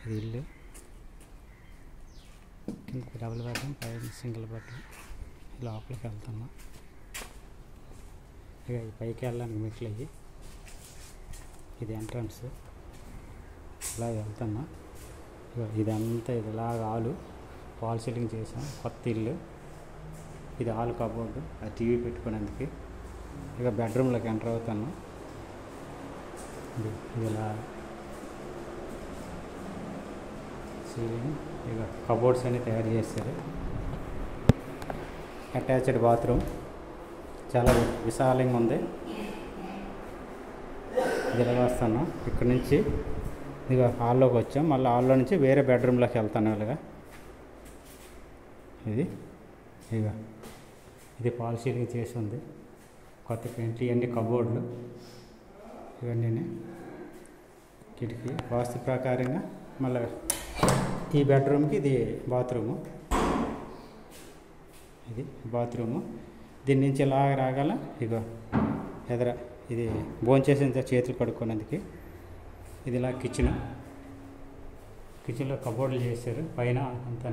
ఇది ఇల్లు కిందకి డబుల్ బెడ్రూమ్, పైన సింగిల్ బెడ్రూమ్. లోపలికి వెళ్తున్నా. ఇక పైకి వెళ్ళడానికి మెట్లు అయ్యి, ఇది ఎంట్రన్స్. ఇలా వెళ్తున్నా. ఇదంతా ఇది ఇలాగ హాలు, వాల్ సీలింగ్ చేసాం. కొత్త ఇల్లు. ఇది హాల్ కబోర్డు, ఆ టీవీ పెట్టుకునేందుకు. ఇక బెడ్రూమ్లోకి ఎంటర్ అవుతాను. ఇది ఇలా సీలింగ్. ఇక కబోర్డ్స్ అన్నీ తయారు చేశారు. అటాచ్డ్ బాత్రూమ్ చాలా విశాలంగా ఉంది. ఇది ఇలా వస్తాను. ఇక్కడ నుంచి ఇక హాల్లోకి వచ్చాం. మళ్ళీ హాల్లో నుంచి వేరే బెడ్రూమ్లోకి వెళ్తాను. ఇలాగా ఇది ఫాల్ సీలింగ్ చేసి ఉంది. కొత్త పెయింట్లు, ఇవన్నీ కబోర్డులు, ఇవన్నీ కిటికీ. వాస్తు ప్రకారంగా మళ్ళీ ఈ బెడ్రూమ్కి ఇది బాత్రూము. ఇది బాత్రూము. దీని నుంచి ఇలా రాగల ఇగో ఎదర ఇది భోంచేసేంత చేతులు కడుక్కునేందుకు. ఇది ఇలా కిచెన్లో కబోర్డులు చేశారు పైన అంతా.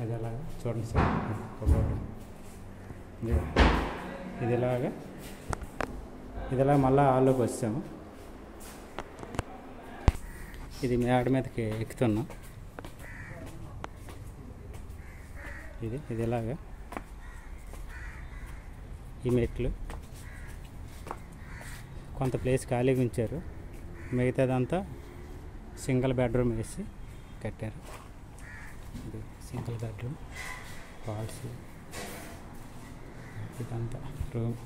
అది అలాగా చూడండి సార్, కబోర్డు ఇదిలా మళ్ళీ హాల్లోకి వచ్చాము. ఇది మేడ మీదకి ఎక్కుతున్నాం. ఇది ఇలాగా ఈ మెట్లు. కొంత ప్లేస్ ఖాళీగా ఉంచారు. మిగతాదంతా సింగిల్ బెడ్రూమ్ వేసి కట్టారు. ఇది సింగిల్ బెడ్రూమ్, వాల్స్, ఇదంతా రూమ్.